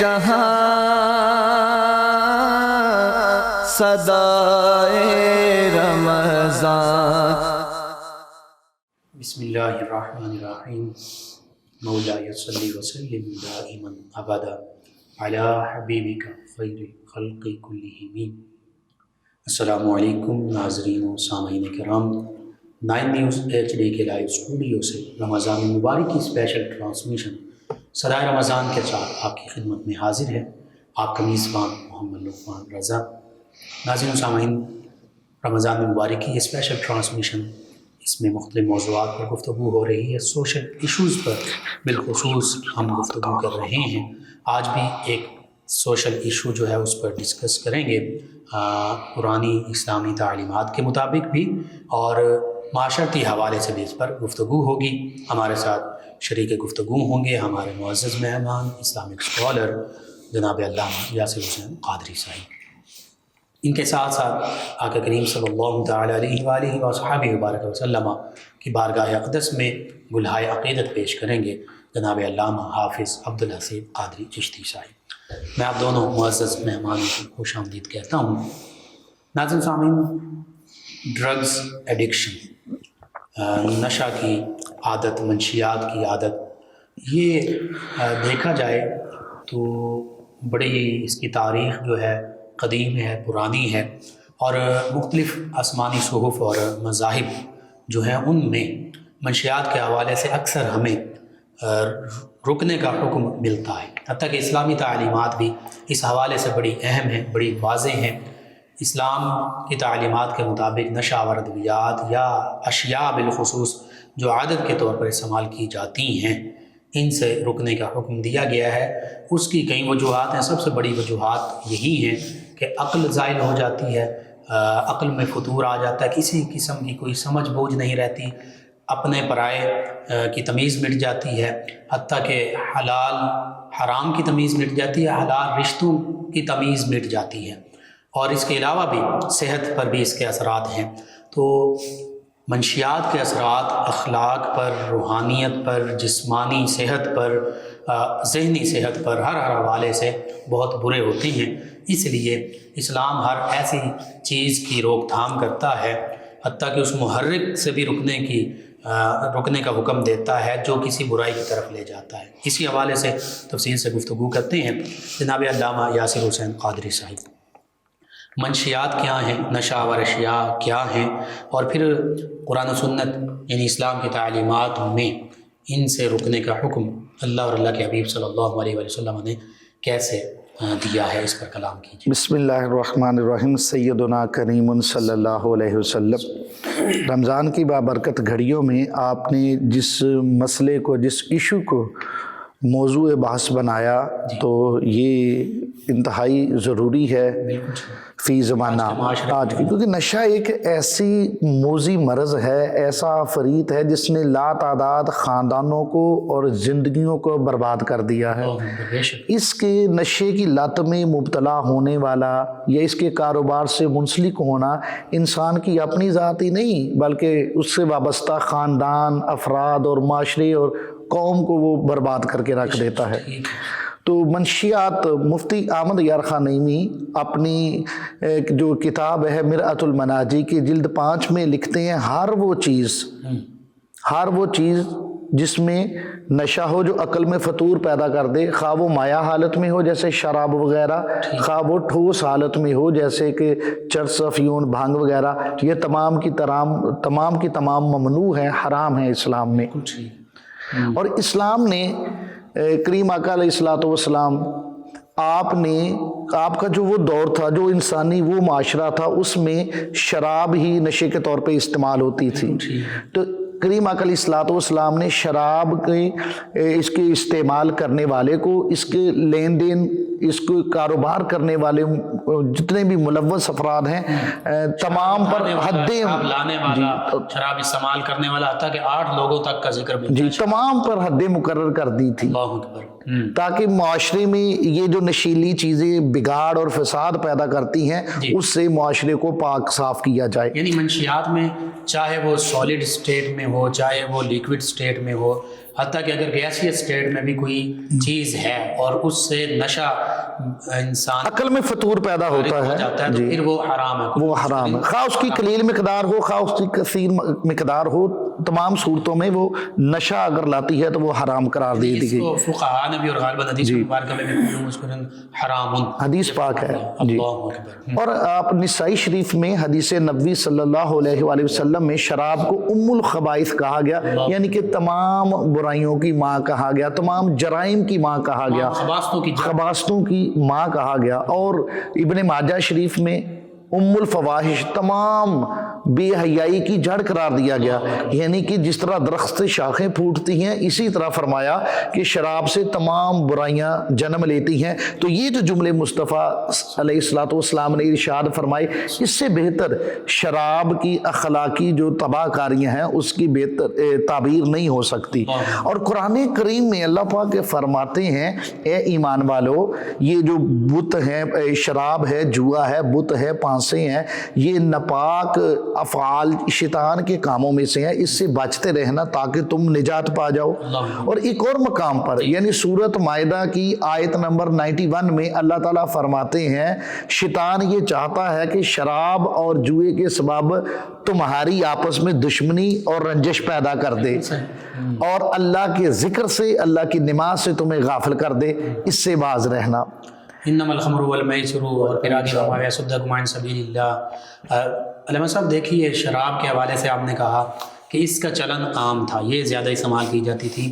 جہاں صدائے رمضان۔ بسم اللہ الرحمن الرحیم۔ مولاي صلی وسلم دائما ابدا علی حبیبک خیر خلق کلہم۔ السلام علیکم ناظرین و سامعین کرام، 9 نیوز HD کے لائیو اسٹوڈیو سے رمضان مبارک کی اسپیشل ٹرانسمیشن صدائے رمضان کے ساتھ آپ کی خدمت میں حاضر ہے آپ کا میزبان محمد لقمان رضا۔ ناظرین و سامعین، رمضان مبارک کی اسپیشل ٹرانسمیشن، اس میں مختلف موضوعات پر گفتگو ہو رہی ہے، سوشل ایشوز پر بالخصوص ہم گفتگو کر رہے ہیں۔ آج بھی ایک سوشل ایشو جو ہے اس پر ڈسکس کریں گے، پرانی اسلامی تعلیمات کے مطابق بھی اور معاشرتی حوالے سے بھی اس پر گفتگو ہوگی۔ ہمارے ساتھ شریک گفتگو ہوں گے ہمارے معزز مہمان اسلامک اسکالر جناب علامہ یاسر حسین قادری صاحب۔ ان کے ساتھ ساتھ آقا کریم صلی اللہ تعالیٰ علیہ وآلہ وصحبہ وبارک وسلم کی بارگاہ اقدس میں گلہائے عقیدت پیش کریں گے جناب علامہ حافظ عبدالحسین قادری چشتی صاحب۔ میں آپ دونوں معزز مہمانوں کو خوش آمدید کہتا ہوں۔ ناظرین سامعین، ڈرگز ایڈکشن، نشہ کی عادت، منشیات کی عادت، یہ دیکھا جائے تو بڑی اس کی تاریخ جو ہے قدیم ہے، پرانی ہے، اور مختلف آسمانی صحف اور مذاہب جو ہیں ان میں منشیات کے حوالے سے اکثر ہمیں رکنے کا حکم ملتا ہے، حتیٰ کہ اسلامی تعلیمات بھی اس حوالے سے بڑی اہم ہیں، بڑی واضح ہیں۔ اسلام کی تعلیمات کے مطابق نشہ آور ادویات یا اشیاء بالخصوص جو عادت کے طور پر استعمال کی جاتی ہیں، ان سے رکنے کا حکم دیا گیا ہے۔ اس کی کئی وجوہات ہیں، سب سے بڑی وجوہات یہی ہیں کہ عقل زائل ہو جاتی ہے، عقل میں فتور آ جاتا ہے، کسی قسم کی کوئی سمجھ بوجھ نہیں رہتی، اپنے پرائے کی تمیز مٹ جاتی ہے، حتیٰ کہ حلال حرام کی تمیز مٹ جاتی ہے، حلال رشتوں کی تمیز مٹ جاتی ہے، اور اس کے علاوہ بھی صحت پر بھی اس کے اثرات ہیں۔ تو منشیات کے اثرات اخلاق پر، روحانیت پر، جسمانی صحت پر، ذہنی صحت پر، ہر حوالے سے بہت برے ہوتے ہیں۔ اس لیے اسلام ہر ایسی چیز کی روک تھام کرتا ہے، حتیٰ کہ اس محرک سے بھی رکنے کا حکم دیتا ہے جو کسی برائی کی طرف لے جاتا ہے۔ اسی حوالے سے تفصیل سے گفتگو کرتے ہیں جناب علامہ یاسر حسین قادری صاحب۔ منشیات کیا ہیں، نشہ آور اشیاء کیا ہیں، اور پھر قرآن و سنت یعنی اسلام کی تعلیمات میں ان سے رکنے کا حکم اللہ اور اللہ کے حبیب صلی اللہ علیہ وسلم نے کیسے دیا ہے، اس پر کلام کیجیے۔ بسم اللہ الرحمن الرحیم۔ سیدنا کریم صلی اللہ علیہ وسلم، رمضان کی بابرکت گھڑیوں میں آپ نے جس مسئلے کو، جس ایشو کو موضوع بحث بنایا تو یہ انتہائی ضروری ہے فی زمانہ آج کی، کیونکہ نشہ ایک ایسی موذی مرض ہے، ایسا فرید ہے جس نے لا تعداد خاندانوں کو اور زندگیوں کو برباد کر دیا ہے۔ اس کے نشے کی لت میں مبتلا ہونے والا یا اس کے کاروبار سے منسلک ہونا انسان کی اپنی ذات ہی نہیں بلکہ اس سے وابستہ خاندان، افراد اور معاشرے اور قوم کو وہ برباد کر کے رکھ دیتا ہے۔ تو منشیات، مفتی احمد یار خان نعیمی اپنی جو کتاب ہے مرآت المناجی کی جلد 5 میں لکھتے ہیں، ہر وہ چیز جس میں نشہ ہو جو عقل میں فطور پیدا کر دے، خواہ وہ مایع حالت میں ہو جیسے شراب وغیرہ، خواہ وہ ٹھوس حالت میں ہو جیسے کہ چرس، افیون، بھانگ وغیرہ، یہ تمام کی تمام ممنوع ہیں، حرام ہیں اسلام میں۔ اور اسلام نے کریم آقا علیہ السلام آپ کا جو وہ دور تھا، جو انسانی وہ معاشرہ تھا، اس میں شراب ہی نشے کے طور پہ استعمال ہوتی تھی۔ تو کریم آقا علیہ السلام نے شراب کے اس کے استعمال کرنے والے کو، اس کے لین دین، اس کو کاروبار کرنے والے جتنے بھی ملوث افراد ہیں تمام پر شراب استعمال کرنے والا حتیٰ کہ 8 لوگوں تک کا ذکر تمام پر حد مقرر کر دی تھی، تاکہ معاشرے میں یہ جو نشیلی چیزیں بگاڑ اور فساد پیدا کرتی ہیں اس سے معاشرے کو پاک صاف کیا جائے۔ یعنی منشیات میں چاہے وہ سالڈ اسٹیٹ میں ہو، چاہے وہ لیکوڈ اسٹیٹ میں ہو، حتیٰ کہ اگر گیسیس اسٹیٹ میں بھی کوئی چیز ہے اور اس سے نشہ انسان عقل میں فطور پیدا ہوتا ہو جاتا ہے تو پھر وہ حرام ہے، وہ حرام ہے، خواہ اس کی قلیل مقدار ہو خواہ اس کی کثیر مقدار ہو، تمام صورتوں میں وہ نشہ اگر لاتی ہے تو وہ حرام قرار دے دی گئی۔ فقہاء نے بھی اور غالباً حدیث مبارکہ میں بھی حرام حدیث پاک ہے جی۔ اللہ اکبر۔ اور آپ نسائی شریف میں حدیث نبوی صلی اللہ علیہ وآلہ وسلم میں شراب کو ام الخبائث کہا گیا، یعنی کہ تمام برائیوں کی ماں کہا گیا، تمام جرائم کی ماں کہا گیا، خباثتوں کی ماں کہا گیا۔ اور ابن ماجہ شریف میں ام الفواحش، تمام بے حیائی کی جڑ قرار دیا گیا، یعنی کہ جس طرح درخت سے شاخیں پھوٹتی ہیں اسی طرح فرمایا کہ شراب سے تمام برائیاں جنم لیتی ہیں۔ تو یہ جو جملے مصطفیٰ علیہ الصلوۃ والسلام نے ارشاد فرمائے، اس سے بہتر شراب کی اخلاقی جو تباہ کاریاں ہیں اس کی بہتر تعبیر نہیں ہو سکتی۔ اور قرآن کریم میں اللہ پاک فرماتے ہیں اے ایمان والو، یہ جو بت ہیں، شراب ہے، جوا ہے، بت ہے، پانسے ہیں، یہ ناپاک افعال شیطان کے کاموں میں سے ہیں، اس سے بچتے رہنا تاکہ تم نجات پا جاؤ۔ اور ایک اور مقام پر یعنی سورۃ مائدہ کی آیت نمبر 91 میں اللہ تعالیٰ فرماتے ہیں شیطان یہ چاہتا ہے کہ شراب اور جوئے کے سبب تمہاری آپس میں دشمنی اور رنجش پیدا کر دے اور اللہ کے ذکر سے، اللہ کی نماز سے تمہیں غافل کر دے، اس سے باز رہنا۔ انما الخمر والمیسر، اور پھر آگے وما یصدکم عن سبیل اللہ۔ علامہ صاحب دیکھیے، شراب کے حوالے سے آپ نے کہا کہ اس کا چلن عام تھا، یہ زیادہ استعمال کی جاتی تھی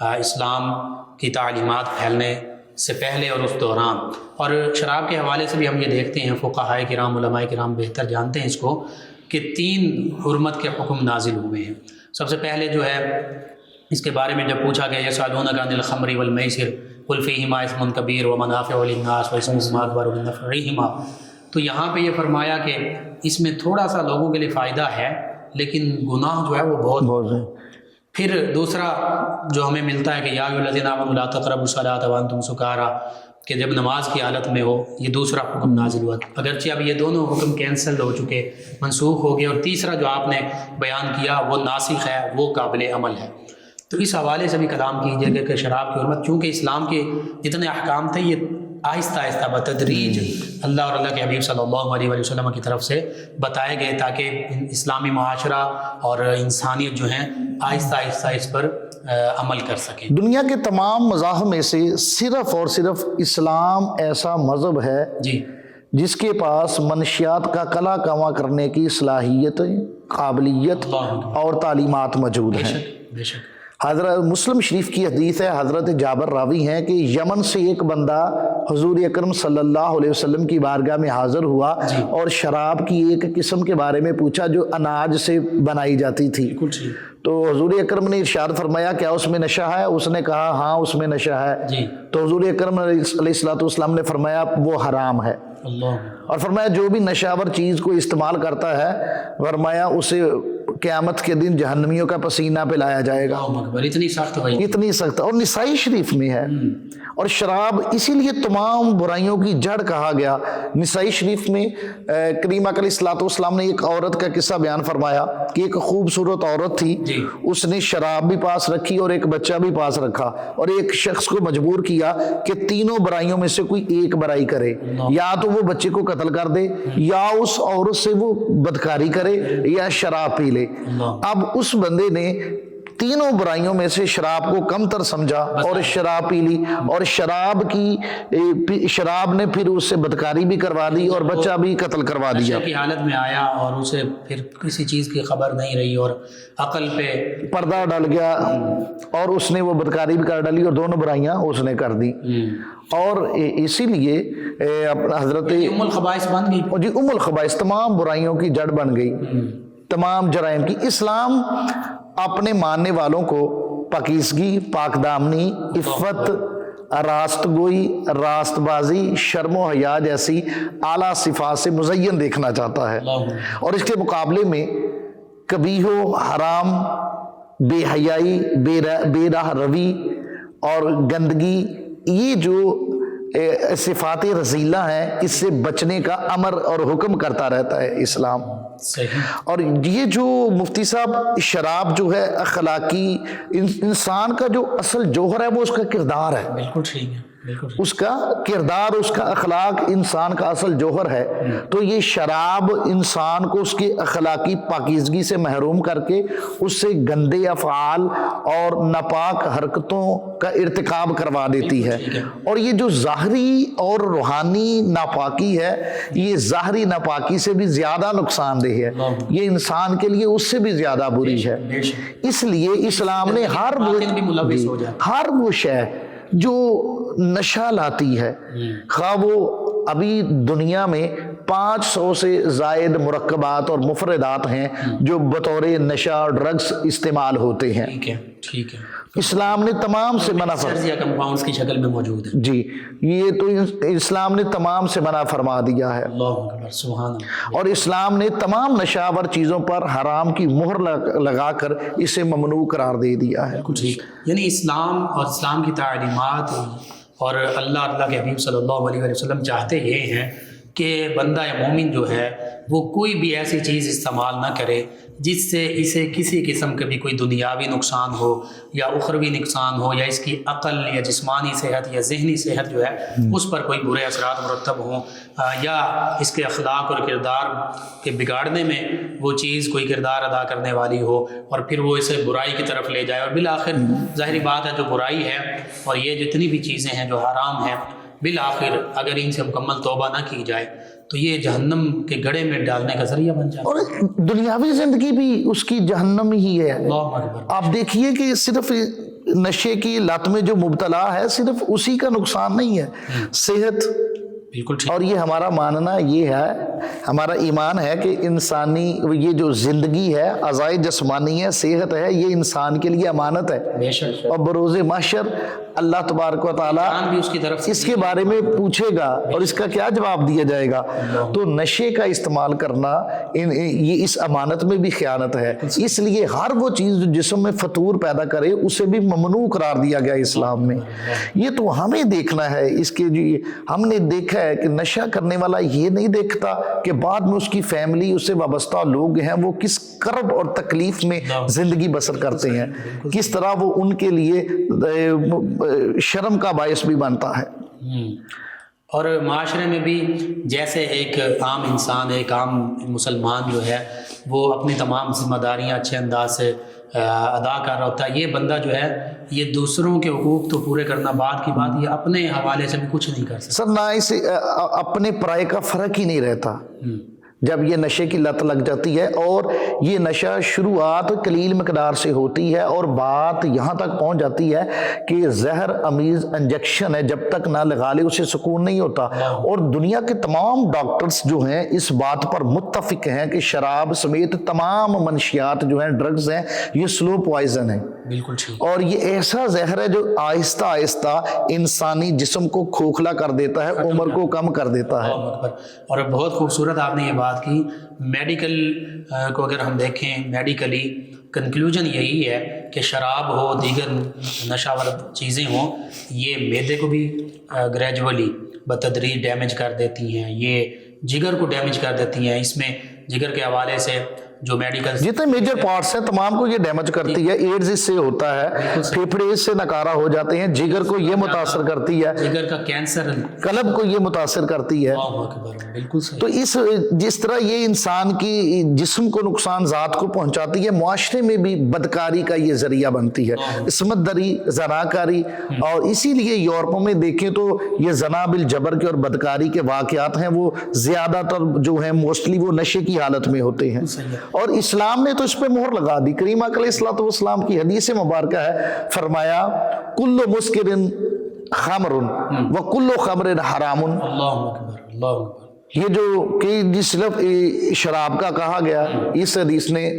اسلام کی تعلیمات پھیلنے سے پہلے اور اس دوران۔ اور شراب کے حوالے سے بھی ہم یہ دیکھتے ہیں، فقہاء کرام، علماء کرام بہتر جانتے ہیں اس کو، کہ 3 حرمت کے حکم نازل ہوئے ہیں۔ سب سے پہلے جو ہے اس کے بارے میں جب پوچھا گیا یسألونک عن الخمر والمیسر قل فیہما اثم کبیر ومنافع للناس واسمہما اکبر من نفعہما، تو یہاں پہ یہ فرمایا کہ اس میں تھوڑا سا لوگوں کے لیے فائدہ ہے لیکن گناہ جو ہے وہ بہت ہے۔ پھر دوسرا جو ہمیں ملتا ہے کہ یا ایھا الذین آمنوا لا تقربوا الصلاۃ وانتم سکارا، کہ جب نماز کی حالت میں ہو، یہ دوسرا حکم نازل ہوا۔ اگرچہ اب یہ دونوں حکم کینسل ہو چکے، منسوخ ہو گئے، اور تیسرا جو آپ نے بیان کیا وہ ناسخ ہے، وہ قابل عمل ہے۔ تو اس حوالے سے بھی کلام کیجیے گا کہ شراب کی حرمت، چونکہ اسلام کے جتنے احکام تھے یہ آہستہ آہستہ بتدریج اللہ اور اللہ کے حبیب صلی اللہ علیہ وسلم کی طرف سے بتائے گئے تاکہ اسلامی معاشرہ اور انسانیت جو ہیں آہستہ آہستہ اس پر عمل کر سکیں۔ دنیا کے تمام مذاہب میں سے صرف اور صرف اسلام ایسا مذہب ہے جی جس کے پاس منشیات کا کلا کما کرنے کی صلاحیت، قابلیت اور تعلیمات موجود ہیں۔ بے شک۔ حضرت مسلم شریف کی حدیث ہے، حضرت جابر راوی ہیں کہ یمن سے ایک بندہ حضور اکرم صلی اللہ علیہ وسلم کی بارگاہ میں حاضر ہوا اور شراب کی ایک قسم کے بارے میں پوچھا جو اناج سے بنائی جاتی تھی۔ تو حضور اکرم نے ارشاد فرمایا کیا اس میں نشہ ہے؟ اس نے کہا ہاں اس میں نشہ ہے۔ تو حضور اکرم علیہ الصلوۃ والسلام نے فرمایا وہ حرام ہے، اور فرمایا جو بھی نشہ ور چیز کو استعمال کرتا ہے فرمایا اسے قیامت کے دن جہنمیوں کا پسینہ پلایا جائے گا۔ اتنی سخت، اتنی سخت، اور نسائی شریف میں ہے۔ اور شراب اسی لیے تمام برائیوں کی جڑ کہا گیا۔ نسائی شریف میں کریم علیہ الصلوۃ والسلام نے ایک عورت کا قصہ بیان فرمایا کہ ایک خوبصورت عورت تھی، اس نے شراب بھی پاس رکھی اور ایک بچہ بھی پاس رکھا، اور ایک شخص کو مجبور کیا کہ تینوں برائیوں میں سے کوئی ایک برائی کرے، یا تو وہ بچے کو قتل کر دے، یا اس عورت سے وہ بدکاری کرے، یا شراب پی لے۔ اب اس بندے نے تینوں برائیوں میں سے شراب کو کم تر سمجھا اور شراب پی لی، اور شراب نے پھر اس سے بدکاری بھی کروا دی اور بچہ بھی قتل کروا دیا۔ نشے کی حالت میں آیا اور اسے پھر کسی چیز کی خبر نہیں رہی اور عقل پہ پردہ ڈل گیا اور اس نے وہ بدکاری بھی کر ڈالی اور دونوں برائیاں اس نے کر دی۔ اور اسی لیے حضرت ام الخبائث بن گئی، جی ام الخبائث تمام برائیوں کی جڑ بن گئی، تمام جرائم کی۔ اسلام اپنے ماننے والوں کو پاکیزگی، پاک دامنی، عفت، راست گوئی، راست بازی، شرم و حیا جیسی اعلیٰ صفات سے مزین دیکھنا چاہتا ہے، اور اس کے مقابلے میں قبیح و حرام، بے حیائی، بے راہ روی اور گندگی، یہ جو صفات رذیلہ ہیں، اس سے بچنے کا امر اور حکم کرتا رہتا ہے اسلام۔ صحیح۔ اور یہ جو مفتی صاحب شراب جو ہے اخلاقی، انسان کا جو اصل جوہر ہے وہ اس کا کردار ہے۔ بالکل ٹھیک ہے، بالکل ٹھیک۔ اس کا کردار، اس کا اخلاق انسان کا اصل جوہر ہے۔ تو یہ شراب انسان کو اس کی اخلاقی پاکیزگی سے محروم کر کے اس سے گندے افعال اور ناپاک حرکتوں کا ارتکاب کروا دیتی ہے۔ اور یہ جو ظاہری اور روحانی ناپاکی ہے، یہ ظاہری ناپاکی سے بھی زیادہ نقصان دہ ہے، یہ انسان کے لیے اس سے بھی زیادہ بری ہے۔ اس لیے اسلام نے ہر وہ شے جو نشہ لاتی ہے، خواہ وہ ابھی دنیا میں 500 سے زائد مرکبات اور مفردات ہیں جو بطور نشہ اور ڈرگز استعمال ہوتے ہیں، ٹھیک ہے، اسلام نے تمام سے منع کمپاؤنڈز کی شکل میں موجود ہے۔ جی، یہ تو اسلام نے تمام سے منع فرما دیا ہے۔ اللہ اکبر، سبحان اللہ۔ اور اسلام نے تمام نشاور چیزوں پر حرام کی مہر لگا کر اسے ممنوع قرار دے دیا ہے۔ یعنی اسلام اور اسلام کی تعلیمات اور اللہ کے حبیب صلی اللہ علیہ وسلم چاہتے یہ ہیں کہ بندہ یا مومن جو ہے وہ کوئی بھی ایسی چیز استعمال نہ کرے جس سے اسے کسی قسم کا بھی کوئی دنیاوی نقصان ہو یا اخروی نقصان ہو، یا اس کی عقل یا جسمانی صحت یا ذہنی صحت جو ہے اس پر کوئی برے اثرات مرتب ہوں، یا اس کے اخلاق اور کردار کے بگاڑنے میں وہ چیز کوئی کردار ادا کرنے والی ہو اور پھر وہ اسے برائی کی طرف لے جائے۔ اور بالآخر ظاہری بات ہے جو برائی ہے اور یہ جتنی بھی چیزیں ہیں جو حرام ہیں، بالآخر اگر ان سے مکمل توبہ نہ کی جائے تو یہ جہنم کے گڑھے میں ڈالنے کا ذریعہ بن جاتا ہے۔ اور دنیاوی زندگی بھی اس کی جہنم ہی ہے۔ اللہ اکبر۔ آپ دیکھیے کہ صرف نشے کی لت میں جو مبتلا ہے صرف اسی کا نقصان نہیں ہے، صحت، بالکل ٹھیک۔ اور یہ ہمارا ماننا یہ ہے، ہمارا ایمان ہے کہ انسانی یہ جو زندگی ہے، اعضائے جسمانی ہے، صحت ہے، یہ انسان کے لیے امانت ہے، بے شک، اور بروز محشر اللہ تبارک و تعالیٰ بھی اس کی طرف اس کے بارے میں پوچھے گا اور اس کا کیا جواب دیا جائے گا۔ تو نشے کا استعمال کرنا یہ اس امانت میں بھی خیانت ہے، اس لیے ہر وہ چیز جو جسم میں فطور پیدا کرے اسے بھی ممنوع قرار دیا گیا اسلام میں۔ یہ تو ہمیں دیکھنا ہے، اس کے ہم نے دیکھا ہے کہ نشہ کرنے والا یہ نہیں دیکھتا کہ بعد میں اس کی فیملی، اس سے وابستہ لوگ ہیں، وہ کس کرب اور تکلیف میں زندگی بسر کرتے ہیں، کس طرح وہ ان کے لیے شرم کا باعث بھی بنتا ہے۔ اور معاشرے میں بھی جیسے ایک عام انسان، ایک عام مسلمان جو ہے وہ اپنی تمام ذمہ داریاں اچھے انداز سے ادا کر رہا ہوتا ہے، یہ بندہ جو ہے یہ دوسروں کے حقوق تو پورے کرنا بعد کی بات، یہ اپنے حوالے سے بھی کچھ نہیں کر سکتا۔ سر نہ اسے اپنے پرائے کا فرق ہی نہیں رہتا جب یہ نشے کی لت لگ جاتی ہے، اور یہ نشہ شروعات قلیل مقدار سے ہوتی ہے اور بات یہاں تک پہنچ جاتی ہے کہ زہر امیز انجیکشن ہے، جب تک نہ لگا لے اسے سکون نہیں ہوتا۔ اور دنیا کے تمام ڈاکٹرز جو ہیں اس بات پر متفق ہیں کہ شراب سمیت تمام منشیات جو ہیں، ڈرگز ہیں، یہ سلو پوائزن ہیں، بالکل ٹھیک، اور یہ ایسا زہر ہے جو آہستہ آہستہ انسانی جسم کو کھوکھلا کر دیتا ہے، عمر کو کم کر دیتا ہے۔ اور بہت خوبصورت آپ نے یہ بات کی۔ میڈیکل کو اگر ہم دیکھیں، میڈیکلی کنکلوژن یہی ہے کہ شراب ہو، دیگر نشہ ور چیزیں ہوں، یہ معدے کو بھی گریجولی بتدریج ڈیمیج کر دیتی ہیں، یہ جگر کو ڈیمیج کر دیتی ہیں۔ اس میں جگر کے حوالے سے جو میڈیکل جتنے میجر پارٹس ہیں تمام کو یہ ڈیمیج کرتی ہے۔ ایڈز اس سے ہوتا ہے، پھیپھڑے اس سے نکارہ ہو جاتے ہیں، جگر کو یہ متاثر کرتی ہے، جگر کا کینسر، قلب کو یہ متاثر کرتی ہے۔ بالکل صحیح۔ تو جس طرح یہ انسان کی جسم کو نقصان ذات کو پہنچاتی ہے، معاشرے میں بھی بدکاری کا یہ ذریعہ بنتی ہے، عصمت دری، زناکاری۔ اور اسی لیے یورپوں میں دیکھیں تو یہ زنا بالجبر کے اور بدکاری کے واقعات ہیں، وہ زیادہ تر جو ہیں موسٹلی وہ نشے کی حالت میں ہوتے ہیں، اور اسلام نے تو اس پہ مہر لگا دی۔ کریم علیہ الصلوۃ والسلام کی حدیث مبارکہ ہے، فرمایا کل مسکر خمر وکل خمر حرام۔ اللہ اکبر، اللہ اکبر۔ یہ جو کہ جس لفظ شراب کا کہا گیا، اس حدیث نے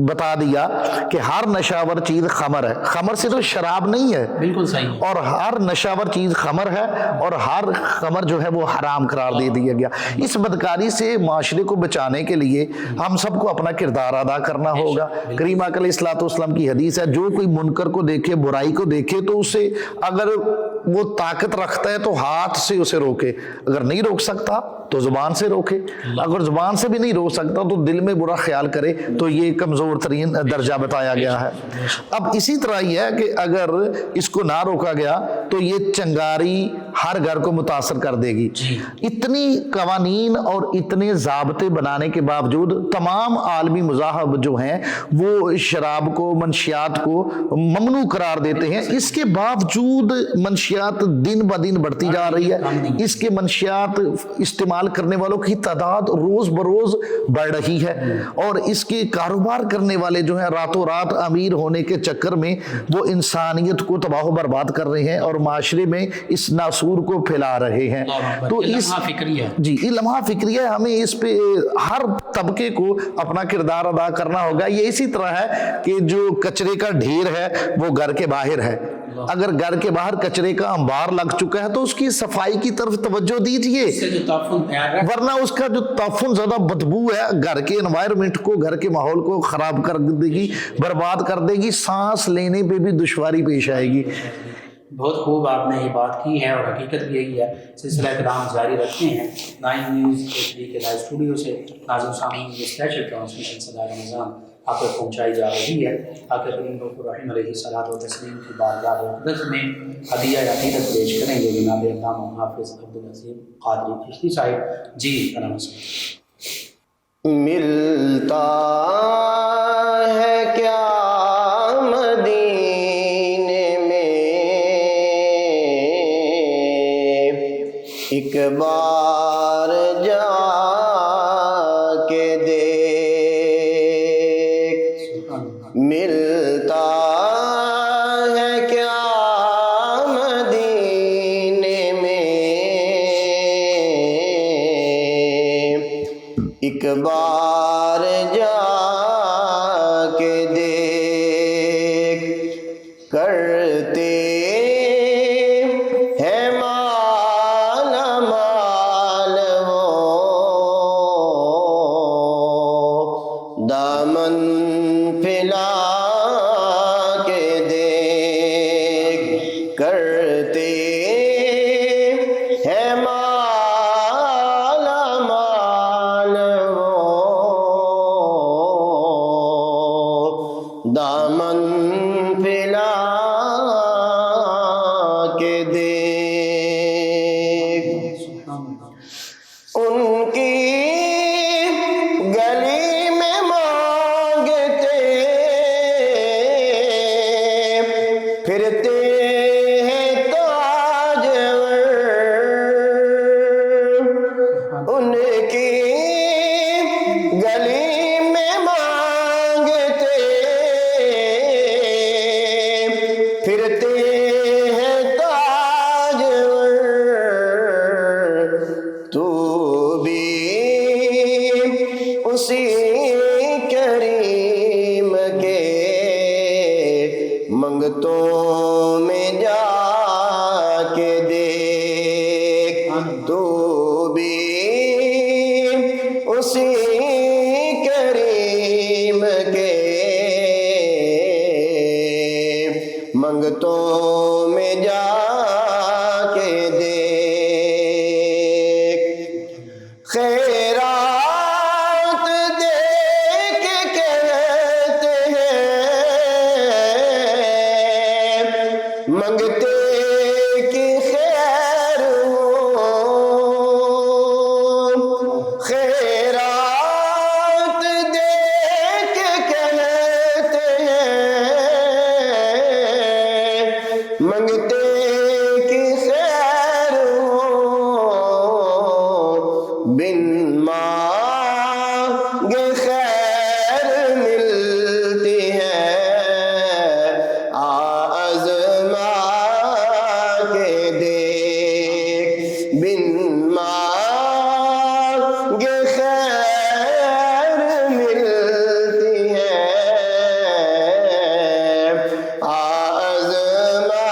بتا دیا کہ ہر نشاور چیز خمر ہے۔ خمر صرف شراب نہیں ہے، بالکل صحیح، اور ہر نشاور چیز خمر ہے، اور ہر خمر جو ہے وہ حرام قرار دے دیا گیا۔ اس بدکاری سے معاشرے کو بچانے کے لیے ہم سب کو اپنا کردار ادا کرنا ہوگا۔ کریم علیہ الصلوۃ والسلام کی حدیث ہے، جو کوئی منکر کو دیکھے، برائی کو دیکھے، تو اسے اگر وہ طاقت رکھتا ہے تو ہاتھ سے اسے روکے، اگر نہیں روک سکتا تو زبان سے روکے، اگر زبان سے بھی نہیں روک سکتا تو دل میں برا خیال کرے، تو یہ کمزور ترین درجہ بتایا گیا ہے۔ اب اسی طرح یہ ہے کہ اگر اس کو نہ روکا گیا تو یہ چنگاری ہر گھر کو متاثر کر دے گی۔ اتنی قوانین اور اتنے ضابطے بنانے کے باوجود تمام عالمی مذاہب جو ہیں وہ شراب کو، منشیات کو ممنوع قرار دیتے ہیں، اس کے باوجود منشیات دن بہ دن بڑھتی جا رہی ہے، اس کے منشیات استعمال کرنے والوں کی تعداد روز بروز بڑھ رہی ہے، اور اس کے کاروبار کرنے والے جو ہیں راتوں رات امیر ہونے کے چکر میں وہ انسانیت کو تباہ و برباد کر رہے ہیں اور معاشرے میں اس ناسور کو پھیلا رہے ہیں۔ تو اس جی یہ لمحہ فکری ہے، ہمیں اس پہ ہر طبقے کو اپنا کردار ادا کرنا ہوگا۔ یہ اسی طرح ہے کہ جو کچرے کا ڈھیر ہے وہ گھر کے باہر ہے، اگر گھر کے باہر کچرے کا انبار لگ چکا ہے تو اس کی صفائی کی طرف توجہ دیجیے، ورنہ اس کا جو تعفن زدہ بدبو ہے گھر کے انوائرمنٹ کو، گھر کے ماحول کو خراب کر دے گی، برباد کر دے گی، سانس لینے پہ بھی دشواری پیش آئے گی۔ بہت خوب آپ نے یہ بات کی ہے اور حقیقت بھی یہی ہے۔ سلسلہ کلام جاری رکھتے ہیں 9 نیوز HD کے لائیو اسٹوڈیو سے۔ ناظرین سامعین، یہ اسپیشل ٹرانسمیشن صدائے رمضان آپ تک پہنچائی جا رہی ہے تاکہ کریم رسول رحیم علیہ الصلوۃ والتسلیم کی بارگاہ اقدس میں ہدیہ عقیدت پیش کریں گے جناب علامہ حافظ عبدالعظیم قادری چشتی صاحب۔ جی علامہ صاحب۔ ملتا ہے کیا ایک بار جا کے دیکھ، ملتا ہے کیا مدینے میں ایک بار جا کے دیکھ، کرتے دامن پھیلا کے دیکھ، کرتے ہیں مالا مال وہ، دامن پھیلا کے دیکھ، ان کی پھرتے ہیں تاجور، ان کی گلی میں مانگتے پھرتے ہیں تاجور، تو بھی اسی کریم کے منگتوں میں جا کے دیکھ، تو بھی اسی کریم کے منگتوں میں جا کے دیکھ، خیرات دے کے کہتے ہیں منگتے کی خیر ہو، خیرات دے کے کہتے ہیں منگتے کی خیر ہو، بن مانگے خیر ملتی ہے، آزما کے دیکھ، بن مانگے خیر ملتی ہے، آزما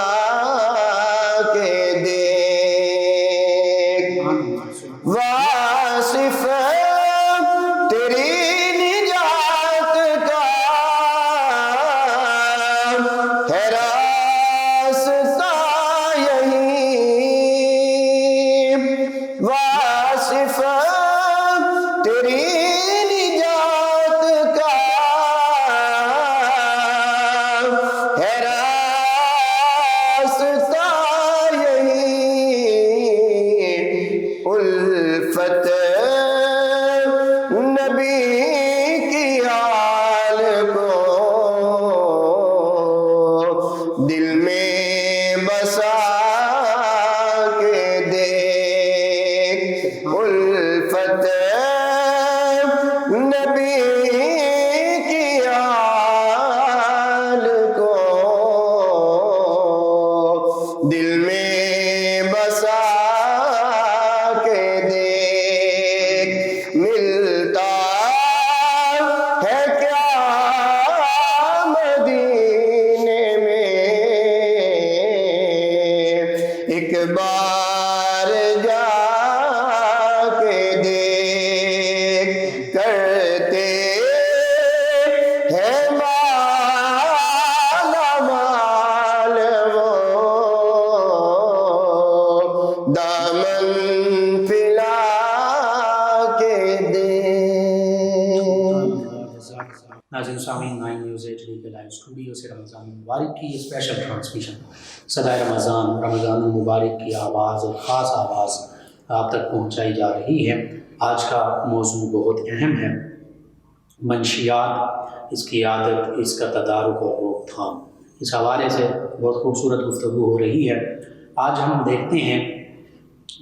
دل میں بسا کے دیکھ ملتا ہے کیا مدینے میں ایک بار جا کے دیکھ کرتے ہیں مالا مال وہ دامن پھیلا کے دیکھ. ناظرین سامعین، 9 نیوز 8 کے لائیو اسٹوڈیو سے رمضان المبارک کی اسپیشل ٹرانسمیشن صدائے رمضان المبارک کی آواز اور خاص آواز آپ تک پہنچائی جا رہی ہے. آج کا موضوع بہت اہم ہے، منشیات، اس کی عادت، اس کا تدارک اور روک تھام. اس حوالے سے بہت خوبصورت گفتگو ہو رہی ہے. آج ہم دیکھتے ہیں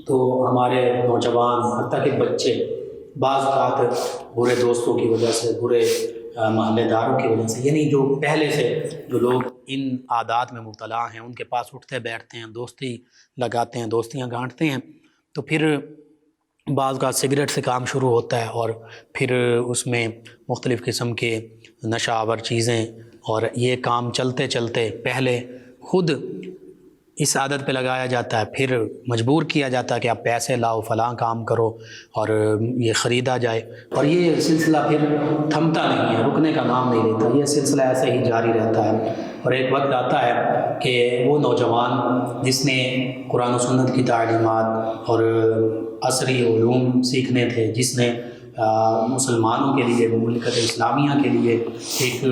تو ہمارے نوجوان، حتیٰ کہ بچے، بعض اوقات برے دوستوں کی وجہ سے، برے محلے داروں کی وجہ سے، یعنی جو پہلے سے جو لوگ ان عادات میں مبتلا ہیں، ان کے پاس اٹھتے بیٹھتے ہیں، دوستی لگاتے ہیں، دوستیاں گانٹتے ہیں، تو پھر بعض کا سگریٹ سے کام شروع ہوتا ہے اور پھر اس میں مختلف قسم کے نشہ آور چیزیں، اور یہ کام چلتے چلتے پہلے خود اس عادت پہ لگایا جاتا ہے، پھر مجبور کیا جاتا ہے کہ آپ پیسے لاؤ، فلاں کام کرو، اور یہ خریدا جائے، اور یہ سلسلہ پھر تھمتا نہیں ہے، رکنے کا نام نہیں لیتا، یہ سلسلہ ایسے ہی جاری رہتا ہے. اور ایک وقت آتا ہے کہ وہ نوجوان جس نے قرآن و سنت کی تعلیمات اور عصری علوم سیکھنے تھے، جس نے مسلمانوں کے لیے، مملکت اسلامیہ کے لیے ایک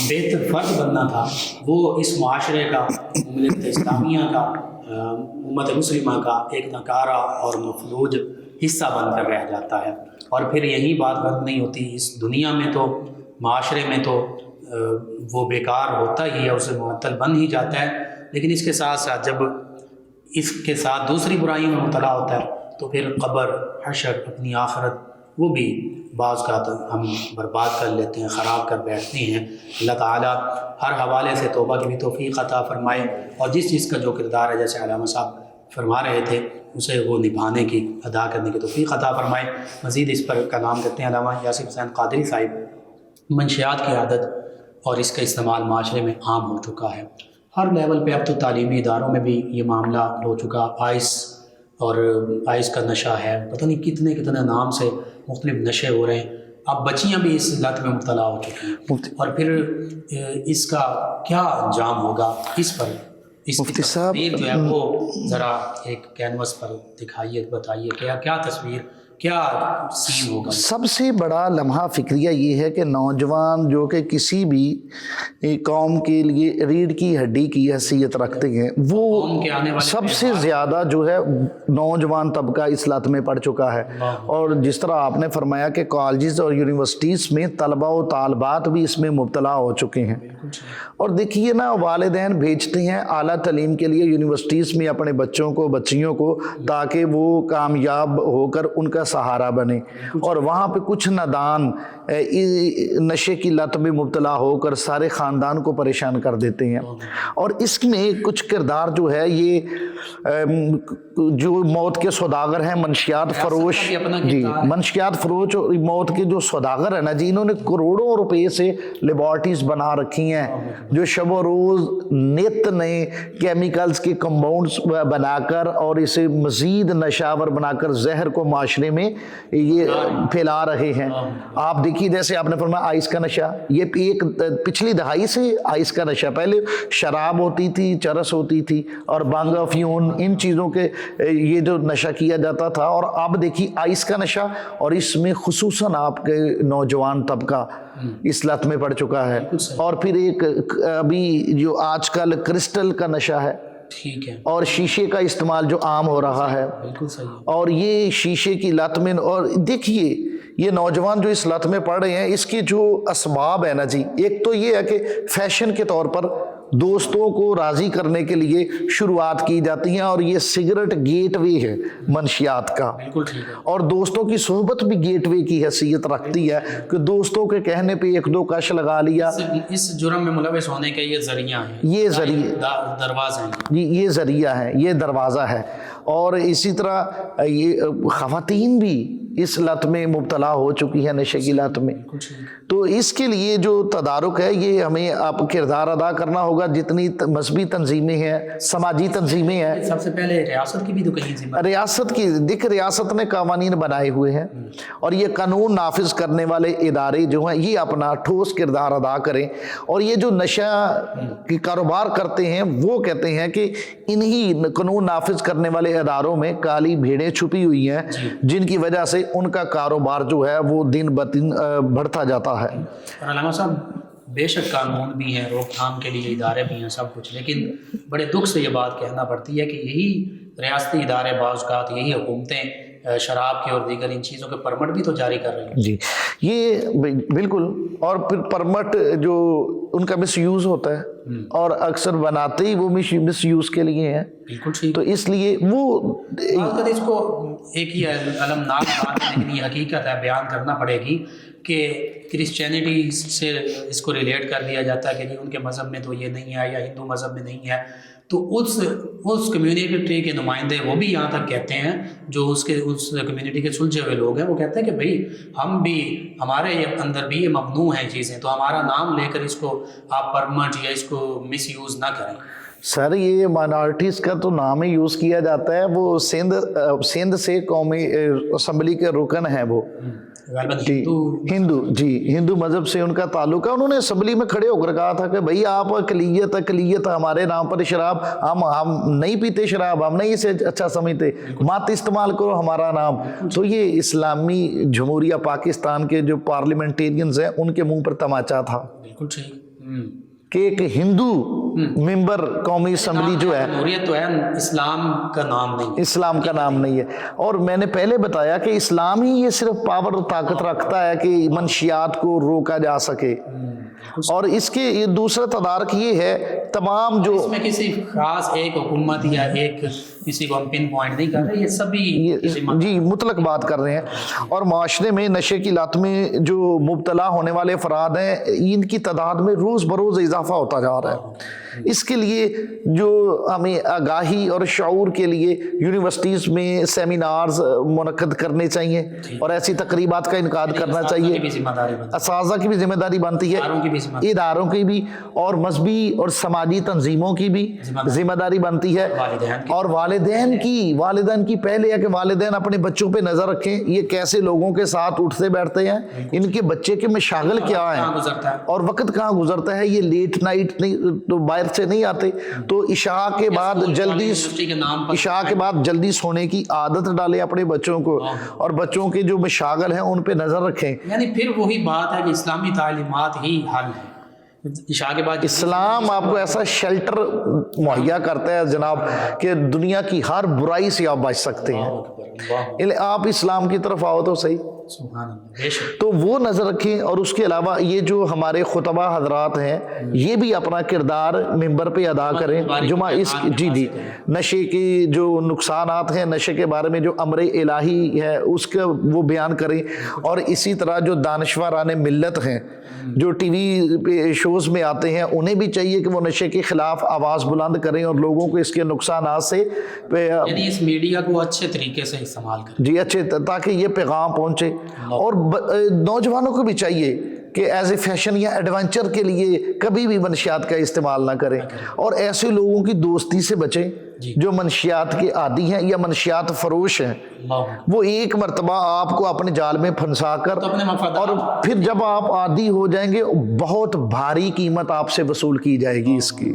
بہتر فرد بننا تھا، وہ اس معاشرے کا، مملکت اسلامیہ کا، امت مسلمہ کا ایک نکارہ اور مفلوج حصہ بن کر رہ جاتا ہے. اور پھر یہی بات بند نہیں ہوتی، اس دنیا میں تو، معاشرے میں تو وہ بیکار ہوتا ہی ہے، اسے معطل بن ہی جاتا ہے، لیکن اس کے ساتھ ساتھ جب اس کے ساتھ دوسری برائیوں میں مبتلا ہوتا ہے تو پھر قبر، حشر، اپنی آخرت، وہ بھی بعض کا ہم برباد کر لیتے ہیں، خراب کر بیٹھتے ہیں. اللہ تعالیٰ ہر حوالے سے توبہ کی بھی توفیق عطا فرمائے، اور جس چیز کا جو کردار ہے، جیسے علامہ صاحب فرما رہے تھے، اسے وہ نبھانے کی، ادا کرنے کی توفیق عطا فرمائے. مزید اس پر کلام کرتے ہیں علامہ یاسر حسین قادری صاحب. منشیات کی عادت اور اس کا استعمال معاشرے میں عام ہو چکا ہے، ہر لیول پہ. اب تو تعلیمی اداروں میں بھی یہ معاملہ ہو چکا. آئس کا نشہ ہے، پتہ نہیں کتنے کتنے نام سے مختلف نشے ہو رہے ہیں. اب بچیاں بھی اس لت میں مبتلا ہو چکی ہیں، اور پھر اس کا کیا انجام ہوگا، اس پر اس کی تصویر جو ہے وہ ذرا ایک کینوس پر دکھائیے، بتائیے کیا تصویر، کیا سین ہوگا. سب سے بڑا لمحہ فکریہ یہ ہے کہ نوجوان جو کہ کسی بھی قوم کے لیے ریڑھ کی ہڈی کی حیثیت رکھتے ہیں، وہ سب سے زیادہ جو ہے نوجوان طبقہ اس لت میں پڑ چکا ہے. اور جس طرح آپ نے فرمایا کہ کالجز اور یونیورسٹیز میں طلبہ و طالبات بھی اس میں مبتلا ہو چکے ہیں. اور دیکھیے نا، والدین بھیجتے ہیں اعلیٰ تعلیم کے لیے یونیورسٹیز میں اپنے بچوں کو، بچیوں کو، تاکہ وہ کامیاب ہو کر ان کا سہارا بنے، اور وہاں پہ کچھ نادان نشے کی لت میں مبتلا ہو کر سارے خاندان کو پریشان کر دیتے ہیں. اور اس میں کچھ کردار جو ہے، یہ جو موت کے سوداگر ہیں، منشیات فروش، جی منشیات فروش اور موت کے جو سوداگر ہیں نا جی، انہوں نے کروڑوں روپے سے لیبارٹریز بنا رکھی ہیں، جو شب و روز نت نئے کیمیکلز کے کمپاؤنڈز بنا کر اور اسے مزید نشاور بنا کر زہر کو معاشرے میں یہ پھیلا رہے ہیں. آپ دیکھیے، جیسے آپ نے فرمایا آئس کا نشہ، یہ ایک پچھلی دہائی سے آئس کا نشہ، پہلے شراب ہوتی تھی، چرس ہوتی تھی اور بانگ افیون، ان چیزوں کے یہ جو نشہ کیا جاتا تھا. اور اب دیکھیے آئس کا نشہ، اور اس میں خصوصاً آپ کے نوجوان طبقہ اس لت میں پڑ چکا ہے. اور پھر ایک ابھی جو آج کل کرسٹل کا نشہ ہے، ٹھیک ہے، اور شیشے کا استعمال جو عام ہو رہا ہے، بالکل صحیح. اور یہ شیشے کی لت میں، اور دیکھیے یہ نوجوان جو اس لت میں پڑ رہے ہیں، اس کی جو اسباب ہے نا جی، ایک تو یہ ہے کہ فیشن کے طور پر دوستوں کو راضی کرنے کے لیے شروعات کی جاتی ہیں، اور یہ سگریٹ گیٹ وے ہے منشیات کا، بالکل ٹھیک ہے، اور دوستوں کی صحبت بھی گیٹ وے کی حیثیت رکھتی ہے کہ دوستوں کے کہنے پہ ایک دو کش لگا لیا، اس جرم میں ملوث ہونے کے یہ ذریعہ ہیں، یہ ذریعے دروازے ہیں، جی یہ ذریعہ ہے، یہ دروازہ ہے۔ اور اسی طرح یہ خواتین بھی اس لت میں مبتلا ہو چکی ہیں، نشے کی لت میں، تو اس کے لیے جو تدارک ہے یہ ہمیں آپ کردار ادا کرنا ہوگا۔ جتنی مذہبی تنظیمیں ہیں، سماجی تنظیمیں ہیں، سب سے پہلے ریاست کی بھی تو کہیں ذمہ، ریاست کی دیکھ، ریاست نے قوانین بنائے ہوئے ہیں، اور یہ قانون نافذ کرنے والے ادارے جو ہیں یہ اپنا ٹھوس کردار ادا کریں، اور یہ جو نشہ کی کاروبار کرتے ہیں وہ کہتے ہیں کہ انہی قانون نافذ کرنے والے اداروں میں کالی بھیڑیں چھپی ہوئی ہیں، جن کی وجہ سے ان کا کاروبار جو ہے وہ دن بدن بڑھتا جاتا ہے۔ اور علامہ صاحب بے شک قانون بھی ہیں، روک تھام کے لیے ادارے بھی ہیں، سب کچھ، لیکن بڑے دکھ سے یہ بات کہنا پڑتی ہے کہ یہی ریاستی ادارے بعض اوقات، یہی حکومتیں شراب کے اور دیگر ان چیزوں کے پرمٹ بھی تو جاری کر رہی ہیں۔ جی یہ بالکل، اور پھر پرمٹ جو ان کا مس یوز ہوتا ہے، اور اکثر بناتے ہی وہ مس یوز کے لیے ہیں، بالکل ٹھیک، تو اس لیے وہ اس کو ایک ہی المناک بات ہے، لیکن یہ حقیقت ہے، بیان کرنا پڑے گی کہ کرسچینٹی سے اس کو ریلیٹ کر دیا جاتا ہے کہ جی ان کے مذہب میں تو یہ نہیں ہے، یا ہندو مذہب میں نہیں ہے، تو اس کمیونٹی کے نمائندے وہ بھی یہاں تک کہتے ہیں، جو اس کمیونٹی کے سلجھے ہوئے لوگ ہیں، وہ کہتے ہیں کہ بھئی ہم بھی، ہمارے اندر بھی یہ ممنوع ہیں چیزیں، تو ہمارا نام لے کر اس کو آپ پرمٹ یا اس کو مس یوز نہ کریں۔ سر یہ مائنارٹیز کا تو نام ہی یوز کیا جاتا ہے، وہ سندھ سے قومی اسمبلی کے رکن ہیں وہ، ہندو مذہب سے ان کا تعلق ہے۔ انہوں نے اسمبلی میں کھڑے ہو کر کہا تھا کہ بھئی آپ اقلیت ہمارے نام پر شراب، ہم نہیں پیتے شراب، ہم نہیں اسے اچھا سمجھتے، مت استعمال کرو ہمارا نام۔ تو یہ اسلامی جمہوریہ پاکستان کے جو پارلیمنٹیرینز ہیں ان کے منہ پر تماچا تھا، بالکل ٹھیک کہ ایک ہندو ممبر قومی اسمبلی جو ہے، جمہوریت تو ہے، اسلام کا نام نہیں، اسلام کا نام نہیں ہے۔ اور میں نے پہلے بتایا کہ اسلام ہی یہ صرف پاور اور طاقت رکھتا ہے کہ منشیات کو روکا جا سکے، اور اس کے یہ دوسرا تدارک یہ ہے تمام جو اس میں کسی خاص ایک حکومت یا ایک کسی کو ہم پن پوائنٹ نہیں کر رہے، یہ سبھی جی مطلق بات کر رہے ہیں۔ اور معاشرے میں نشے کی لت میں جو مبتلا ہونے والے افراد ہیں ان کی تعداد میں روز بروز اضافہ ہوتا جا رہا ہے۔ اس کے لیے جو ہمیں آگاہی اور شعور کے لیے یونیورسٹیز میں سیمینارز منعقد کرنے چاہیے، اور ایسی تقریبات کا انعقاد کرنا چاہیے۔ اساتذہ کی بھی ذمہ داری بنتی ہے، اداروں کی بھی، اور مذہبی اور سماجی تنظیموں کی بھی ذمہ داری بنتی ہے، اور والدین کی پہلے ہے کہ والدین اپنے بچوں پہ نظر رکھیں، یہ کیسے لوگوں کے ساتھ اٹھتے بیٹھتے ہیں، ان کے بچے کے مشاغل کیا ہیں، اور وقت کہاں گزرتا ہے، یہ لیٹ نائٹ نہیں تو باہر سے نہیں آتے، تو عشاء کے بعد جلدی سونے کی عادت ڈالیں اپنے بچوں کو، اور بچوں کے جو مشاغل ہیں ان پہ نظر رکھیں۔ یعنی پھر وہی بات ہے کہ اسلامی تعلیمات ہی حل ہے۔ عشاء کے بعد اسلام آپ کو ایسا شیلٹر مہیا کرتا ہے جناب کہ دنیا کی ہر برائی سے آپ بچ سکتے ہیں۔ آپ اسلام کی طرف آؤ تو صحیح، تو وہ نظر رکھیں۔ اور اس کے علاوہ یہ جو ہمارے خطبہ حضرات ہیں یہ بھی اپنا کردار ممبر پہ ادا کریں، جی نشے کے جو نقصانات ہیں، نشے کے بارے میں جو امر الہی ہے اس کا وہ بیان کریں، اور اسی طرح جو دانشوران ملت ہیں جو ٹی وی شوز میں آتے ہیں انہیں بھی چاہیے کہ وہ نشے کے خلاف آواز بلند کریں اور لوگوں کو اس کے نقصانات سے، یعنی اس میڈیا کو اچھے طریقے سے استعمال کریں، جی اچھے، تاکہ یہ پیغام پہنچے۔ اور نوجوانوں کو بھی چاہیے کہ ایز اے فیشن یا ایڈونچر کے لیے کبھی بھی منشیات کا استعمال نہ کریں، اور ایسے لوگوں کی دوستی سے بچیں جو منشیات کے عادی ہیں یا منشیات فروش ہیں۔ وہ ایک مرتبہ آپ کو اپنے جال میں پھنسا کر، اور پھر جب آپ عادی ہو جائیں گے بہت بھاری قیمت آپ سے وصول کی جائے گی اس کی۔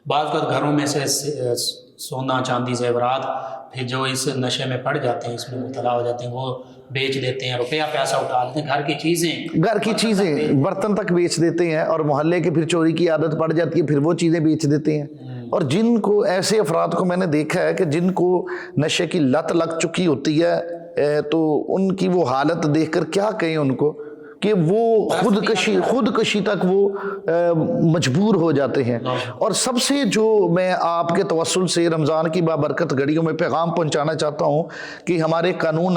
بعض اوقات گھروں میں سے سونا چاندی زیورات پھر جو اس نشے میں پڑ جاتے ہیں، اس میں مبتلا ہو جاتے ہیں، وہ بیچ دیتے ہیں، روپیہ پیسہ اٹھا لیتے ہیں، گھر کی چیزیں برتن تک بیچ دیتے ہیں، اور محلے کے پھر چوری کی عادت پڑ جاتی ہے، پھر وہ چیزیں بیچ دیتے ہیں۔ اور جن کو ایسے افراد کو میں نے دیکھا ہے کہ جن کو نشے کی لت لگ چکی ہوتی ہے، تو ان کی وہ حالت دیکھ کر کیا کہیں ان کو کہ وہ خودکشی تک وہ مجبور ہو جاتے ہیں. اور سب سے جو میں آپ کے توسل سے رمضان کی بابرکت گھڑیوں میں پیغام پہنچانا چاہتا ہوں کہ ہمارے قانون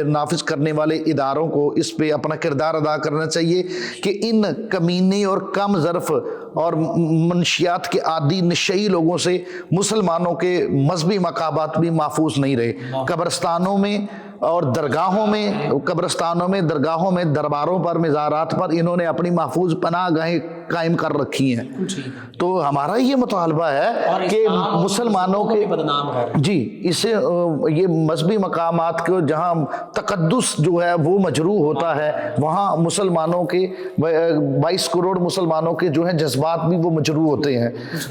نافذ کرنے والے اداروں کو اس پہ اپنا کردار ادا کرنا چاہیے کہ ان کمینے اور کم ظرف اور منشیات کے عادی نشئی لوگوں سے مسلمانوں کے مذہبی مقامات بھی محفوظ نہیں رہے. قبرستانوں میں اور درگاہوں میں درباروں پر مزارات پر انہوں نے اپنی محفوظ پناہ گاہیں قائم کر رکھی ہیں. تو ہمارا یہ مطالبہ ہے کہ مسلمانوں کے اسے یہ مذہبی مقامات کو جہاں تقدس جو ہے وہ مجروح ہوتا ہے وہاں مسلمانوں کے 22 کروڑ مسلمانوں کے جو ہیں جذبات بھی وہ مجروح ہوتے ہیں.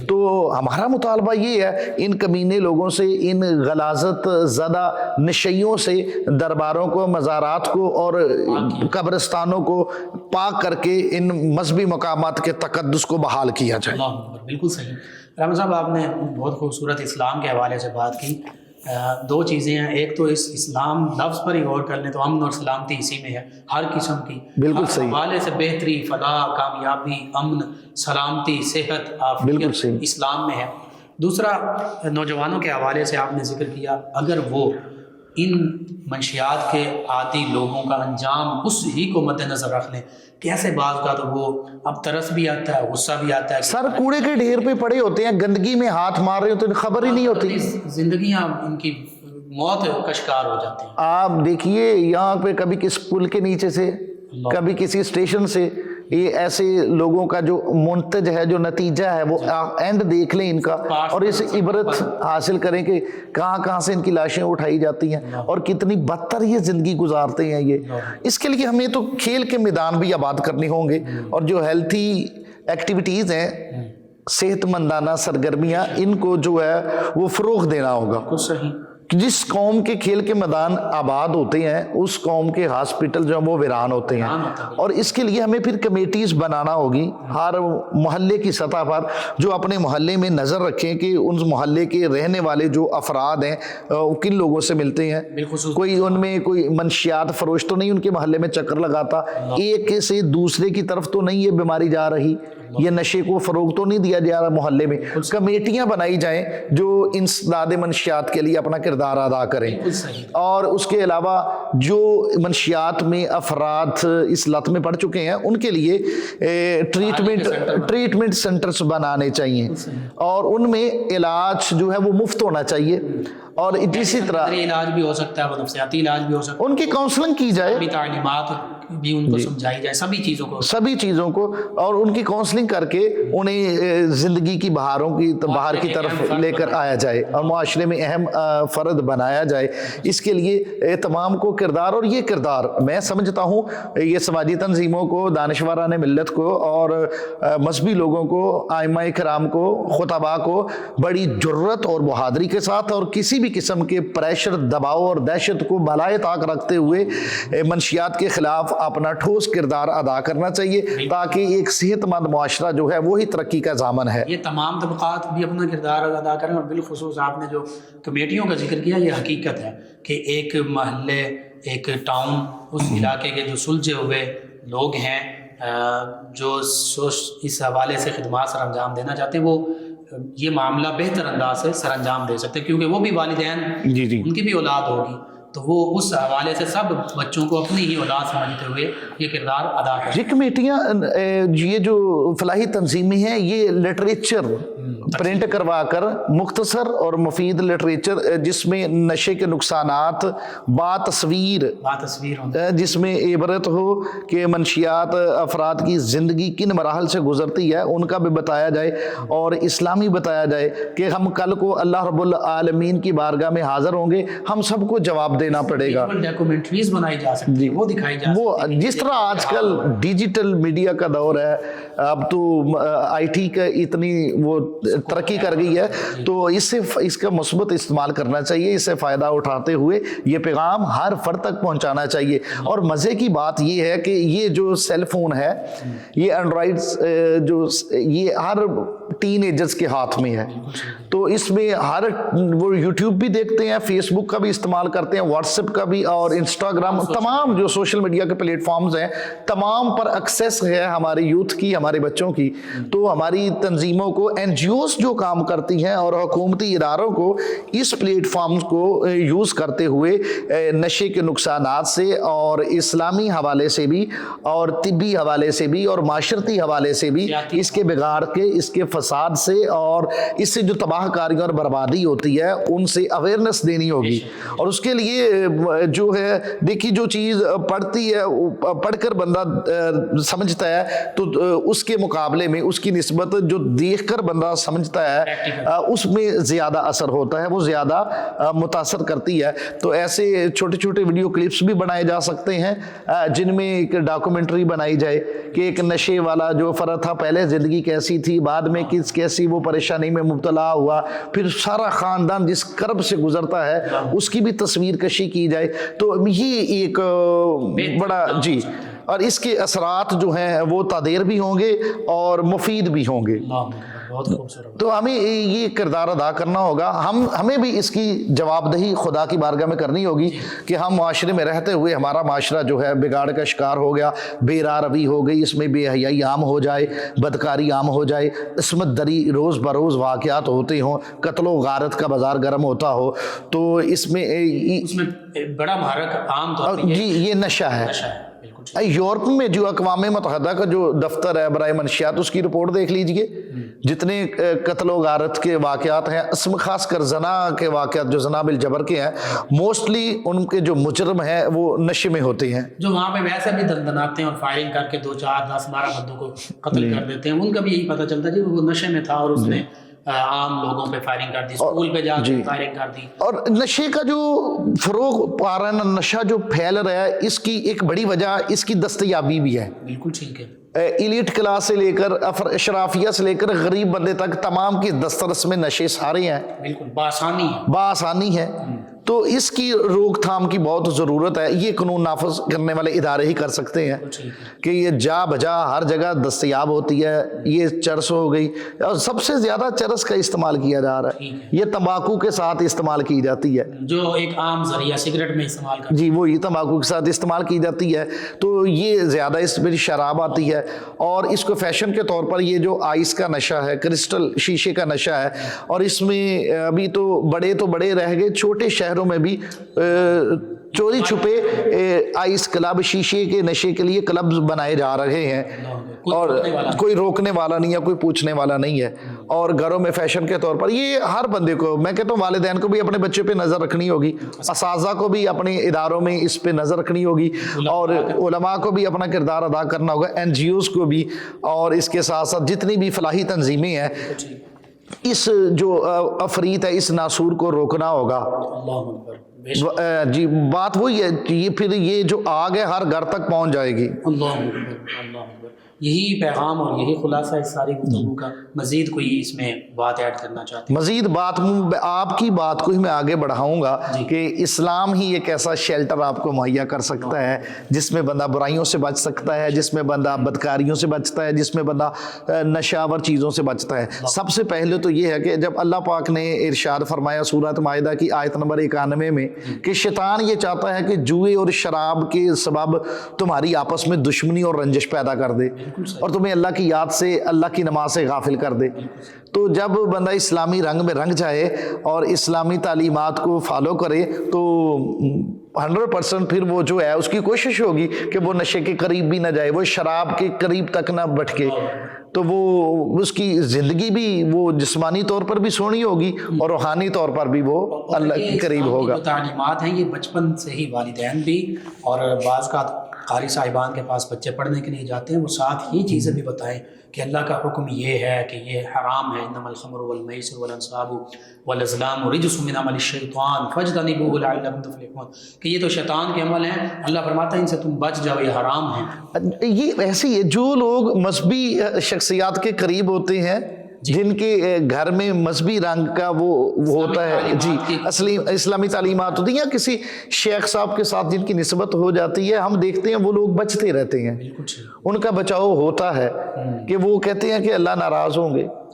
تو ہمارا مطالبہ یہ ہے ان کمینے لوگوں سے, ان غلاظت زدہ نشیوں سے درباروں کو, مزارات کو اور قبرستانوں کو پاک کر کے ان مذہبی مقامات کے تقدس کو بحال کیا جائے. بالکل صحیح. رحمت صاحب آپ نے بہت خوبصورت اسلام کے حوالے سے بات کی. دو چیزیں ہیں, ایک تو اس اسلام لفظ پر ہی غور کر لیں تو امن اور سلامتی اسی میں ہے, ہر قسم کی. بالکل صحیح. حوالے سے بہتری, فلاح, کامیابی, امن, سلامتی, صحت, عافیت اسلام میں ہے. دوسرا نوجوانوں کے حوالے سے آپ نے ذکر کیا, اگر وہ ان منشیات کے عادی لوگوں کا انجام اس ہی کو مد نظر رکھ لیں, کیسے بعض کا تو وہ اب ترس بھی آتا ہے, غصہ بھی آتا ہے. سر کوڑے کے ڈھیر پہ پڑے ہوتے ہیں, گندگی میں ہاتھ مار رہے ہوتے ہیں, خبر ہی نہیں ہوتی, زندگیاں ان کی موت کا شکار ہو جاتی ہیں. آپ دیکھیے یہاں پہ کبھی کس پل کے نیچے سے, کبھی کسی اسٹیشن سے, یہ ایسے لوگوں کا جو منتج ہے, جو نتیجہ ہے وہ اینڈ دیکھ لیں ان کا, اور اس عبرت حاصل کریں کہ کہاں کہاں سے ان کی لاشیں اٹھائی جاتی ہیں اور کتنی بدتر یہ زندگی گزارتے ہیں یہ. اس کے لیے ہمیں تو کھیل کے میدان بھی آباد کرنے ہوں گے, اور جو ہیلتھی ایکٹیویٹیز ہیں, صحت مندانہ سرگرمیاں, ان کو جو ہے وہ فروغ دینا ہوگا. صحیح. جس قوم کے کھیل کے میدان آباد ہوتے ہیں اس قوم کے ہاسپٹل جو ہیں وہ ویران ہوتے ہیں, اور اس کے لیے ہمیں پھر کمیٹیز بنانا ہوگی ہر محلے کی سطح پر, جو اپنے محلے میں نظر رکھیں کہ ان محلے کے رہنے والے جو افراد ہیں کن لوگوں سے ملتے ہیں, کوئی ان میں کوئی منشیات فروش تو نہیں ان کے محلے میں چکر لگاتا, ایک سے دوسرے کی طرف تو نہیں یہ بیماری جا رہی, یہ نشے کو فروغ تو نہیں دیا جا رہا محلے میں. کمیٹیاں بنائی جائیں جو انسداد منشیات کے لیے اپنا کردار ادا کریں, اور اس کے علاوہ جو منشیات میں افراد اس لت میں پڑ چکے ہیں ان کے لیے ٹریٹمنٹ سینٹرز بنانے چاہیے, اور ان میں علاج جو ہے وہ مفت ہونا چاہیے, اور اسی طرح علاج بھی ہو سکتا ہے, وہ نفسیاتی علاج بھی ہو سکتا ہے, ان کی کاؤنسلنگ کی جائے, تعلیمات بھی ان کو سمجھائی جائے, سبھی چیزوں کو, اور ان کی کاؤنسلنگ کر کے انہیں زندگی کی بہار کی طرف لے کر آیا جائے اور معاشرے میں اہم فرد بنایا جائے. اس کے لیے تمام کو کردار, اور یہ کردار میں سمجھتا ہوں یہ سماجی تنظیموں کو, دانشوران ملت کو اور مذہبی لوگوں کو, ائمہ کرام کو, خطباء کو بڑی جرت اور بہادری کے ساتھ اور کسی بھی قسم کے پریشر, دباؤ اور دہشت کو بالائے طاق رکھتے ہوئے منشیات کے خلاف اپنا ٹھوس کردار ادا کرنا چاہیے, تاکہ ایک صحت مند معاشرہ جو ہے وہی ترقی کا ضامن ہے. یہ تمام طبقات بھی اپنا کردار ادا کریں, اور بالخصوص آپ نے جو کمیٹیوں کا ذکر کیا, یہ حقیقت ہے کہ ایک محلے, ایک ٹاؤن, اس علاقے کے جو سلجھے ہوئے لوگ ہیں جو اس حوالے سے خدمات سر انجام دینا چاہتے ہیں, وہ یہ معاملہ بہتر انداز سے سر انجام دے سکتے ہیں, کیونکہ وہ بھی والدین, ان کی بھی اولاد ہوگی, تو وہ اس حوالے سے سب بچوں کو اپنی ہی اولاد سمجھتے ہوئے یہ کردار ادا کریں. یہ کمیٹیاں, یہ جو فلاحی تنظیمیں ہیں, یہ لٹریچر پرنٹ کروا کر مختصر اور مفید لٹریچر جس میں نشے کے نقصانات باتصویر جس میں عبرت ہو کہ منشیات افراد کی زندگی کن مراحل سے گزرتی ہے ان کا بھی بتایا جائے, اور اسلامی بتایا جائے کہ ہم کل کو اللہ رب العالمین کی بارگاہ میں حاضر ہوں گے, ہم سب کو جواب دینا پڑے گا. ڈاکومنٹریز بنائی جا سکتی ہیں, وہ دکھائی جا سکتی ہیں, جس طرح آج کل ڈیجیٹل میڈیا کا دور ہے, اب تو آئی ٹی کا اتنی وہ ترقی کر گئی ہے, تو اس کا مثبت استعمال کرنا چاہیے, اس سے فائدہ اٹھاتے ہوئے یہ پیغام ہر فرد تک پہنچانا چاہیے. اور مزے کی بات یہ ہے کہ یہ جو سیل فون ہے, یہ اینڈرائڈ جو یہ ہر ٹین ایجرز کے ہاتھ میں ہے. تو اس میں ہر وہ یوٹیوب بھی دیکھتے ہیں, فیس بک کا بھی استعمال کرتے ہیں, واٹس ایپ کا بھی, اور انسٹاگرام, تمام جو سوشل میڈیا کے پلیٹ فارمز ہیں تمام پر ایکسیس ہے ہمارے یوتھ کی, ہمارے بچوں کی. تو ہماری تنظیموں کو, این جی اوز جو کام کرتی ہیں اور حکومتی اداروں کو اس پلیٹ فارمز کو یوز کرتے ہوئے نشے کے نقصانات سے اور اسلامی حوالے سے بھی اور طبی حوالے سے بھی اور معاشرتی حوالے سے بھی اس کے بگاڑ کے, اس کے فساد سے اور اس سے جو تباہ کاری اور بربادی ہوتی ہے ان سے اویئرنس دینی ہوگی. اور اس کے لیے جو ہے دیکھیے جو چیز پڑھتی ہے, پڑھ کر بندہ سمجھتا ہے تو اس کے مقابلے میں اس کی نسبت جو دیکھ کر بندہ سمجھتا ہے اس میں زیادہ اثر ہوتا ہے, وہ زیادہ متاثر کرتی ہے. تو ایسے چھوٹے چھوٹے ویڈیو کلپس بھی بنائے جا سکتے ہیں جن میں ایک ڈاکومنٹری بنائی جائے کہ ایک نشے والا جو فرد تھا پہلے زندگی کیسی تھی, بعد میں کیسی وہ پریشانی میں مبتلا ہوا, پھر سارا خاندان جس کرب سے گزرتا ہے اس کی بھی تصویر کشی کی جائے. تو یہ ایک بڑا جی, اور اس کے اثرات جو ہیں وہ تادیر بھی ہوں گے اور مفید بھی ہوں گے. تو ہمیں یہ کردار ادا کرنا ہوگا, ہمیں بھی اس کی جواب دہی خدا کی بارگاہ میں کرنی ہوگی کہ ہم معاشرے میں رہتے ہوئے ہمارا معاشرہ جو ہے بگاڑ کا شکار ہو گیا, بے راہ روی ہو گئی, اس میں بے حیائی عام ہو جائے, بدکاری عام ہو جائے, عصمت دری روز بروز واقعات ہوتے ہوں, قتل و غارت کا بازار گرم ہوتا ہو. تو اس میں بڑا محرک عام طور پر جی یہ نشہ ہے. یورپ میں جو اقوام متحدہ کا جو دفتر ہے برائے منشیات, اس کی رپورٹ دیکھ لیجئے, جتنے قتل و غارت کے واقعات ہیں, خاص کر زنا کے واقعات جو زنا بالجبر کے ہیں, موسٹلی ان کے جو مجرم ہیں وہ نشے میں ہوتے ہیں, جو وہاں پہ ویسے بھی دندناتے ہیں اور فائرنگ کر کے 2 4 10 12 بندوں کو قتل کر دیتے ہیں. ان کا بھی یہی پتہ چلتا ہے کہ وہ نشے میں تھا اور اس نے عام لوگوں پہ فائرنگ کر دی, اسکول پہ جا کے فائرنگ کر دی. اور نشے کا جو فروغ پا رہا ہے, نشہ جو پھیل رہا ہے, اس کی ایک بڑی وجہ اس کی دستیابی بھی ہے. بالکل ٹھیک ہے. ایلیٹ کلاس سے لے کر اشرافیہ سے لے کر غریب بندے تک تمام کی دسترس میں نشے سارے ہیں, بالکل بآسانی ہے. تو اس کی روک تھام کی بہت ضرورت ہے. یہ قانون نافذ کرنے والے ادارے ہی کر سکتے ہیں کہ یہ جا بجا ہر جگہ دستیاب ہوتی ہے. یہ چرس ہو گئی, اور سب سے زیادہ چرس کا استعمال کیا جا رہا ہے, یہ تمباکو کے ساتھ استعمال کی جاتی ہے, جو ایک عام ذریعہ سگریٹ میں استعمال کرتے ہیں. جی وہی تمباکو کے ساتھ استعمال کی جاتی ہے. تو یہ زیادہ اس میں شراب آتی ہے, اور اس کو فیشن کے طور پر یہ جو آئس کا نشہ ہے, کرسٹل شیشے کا نشہ ہے, اور اس میں ابھی تو بڑے رہ گئے, چھوٹے شہروں میں بھی چوری چھپے آئس کلب, شیشے کے نشے کے لیے کلبز بنائے جا رہے ہیں, اور کوئی روکنے والا نہیں ہے, کوئی پوچھنے والا نہیں ہے. اور گھروں میں فیشن کے طور پر یہ ہر بندے کو, میں کہتا ہوں والدین کو بھی اپنے بچے پہ نظر رکھنی ہوگی, اساتذہ کو بھی اپنے اداروں میں اس پہ نظر رکھنی ہوگی, اور علماء کو بھی اپنا کردار ادا کرنا ہوگا, این جی اوز کو بھی, اور اس کے ساتھ ساتھ جتنی بھی فلاحی تنظیمیں ہیں, اس جو افریت ہے اس ناسور کو روکنا ہوگا. جی بات وہی ہے, یہ پھر یہ جو آگ ہے ہر گھر تک پہنچ جائے گی. یہی پیغام اور یہی خلاصہ اس ساری گفتگو کا. مزید کوئی اس میں بات ایڈ کرنا چاہتے ہیں؟ مزید بات آپ کی بات کو ہی میں آگے بڑھاؤں گا کہ اسلام ہی ایک ایسا شیلٹر آپ کو مہیا کر سکتا ہے جس میں بندہ برائیوں سے بچ سکتا ہے, جس میں بندہ بدکاریوں سے بچتا ہے, جس میں بندہ نشاور چیزوں سے بچتا ہے. سب سے پہلے تو یہ ہے کہ جب اللہ پاک نے ارشاد فرمایا سورۃ مائدہ کی آیت نمبر 91 میں کہ شیطان یہ چاہتا ہے کہ جوئے اور شراب کے سبب تمہاری آپس میں دشمنی اور رنجش پیدا کر دے اور تمہیں اللہ کی یاد سے, اللہ کی نماز سے غافل کر دے. تو جب بندہ اسلامی رنگ میں رنگ جائے اور اسلامی تعلیمات کو فالو کرے تو 100% پھر وہ جو ہے اس کی کوشش ہوگی کہ وہ نشے کے قریب بھی نہ جائے, وہ شراب کے قریب تک نہ بھٹکے. تو وہ اس کی زندگی بھی وہ جسمانی طور پر بھی سونی ہوگی اور روحانی طور پر بھی وہ اللہ کے قریب ہوگا. جو تعلیمات ہیں یہ بچپن سے ہی والدین بھی اور بعض کا قاری صاحبان کے پاس بچے پڑھنے کے لیے جاتے ہیں, وہ ساتھ یہ چیزیں بھی بتائیں کہ اللہ کا حکم یہ ہے کہ یہ حرام ہے, انما الخمر والمیسر والانصاب والازلام رجس من عمل الشیطان فاجتنبوه لعلکم تفلحون, کہ یہ تو شیطان کے عمل ہیں, اللہ فرماتا ہے ان سے تم بچ جاؤ, یہ حرام ہیں. یہ ایسے ہی ہے جو لوگ مذہبی شخصیات کے قریب ہوتے ہیں, جن کے گھر میں مذہبی رنگ کا وہ ہوتا ہے, جی اصلی اسلامی تعلیمات ہوتی ہیں, یا کسی شیخ صاحب کے ساتھ جن کی نسبت ہو جاتی ہے, ہم دیکھتے ہیں وہ لوگ بچتے رہتے ہیں, ان کا بچاؤ ہوتا ہے کہ وہ کہتے ہیں کہ اللہ ناراض ہوں گے,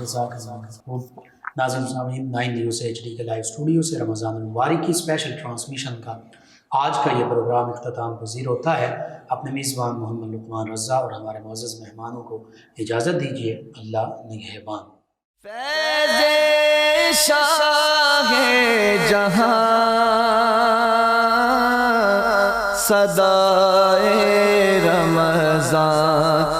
جزاک اللہ خیر۔ ناظرین سامعین، 9 نیوز HD کے لائیو اسٹوڈیو سے رمضان المبارک کی اسپیشل ٹرانسمیشن کا آج کا یہ پروگرام اختتام پذیر ہوتا ہے۔ اپنے میزبان محمد لقمان رضا اور ہمارے معزز مہمانوں کو اجازت دیجیے۔ اللہ نگہبان۔ فیض شاہ جہاں صدائے رمضان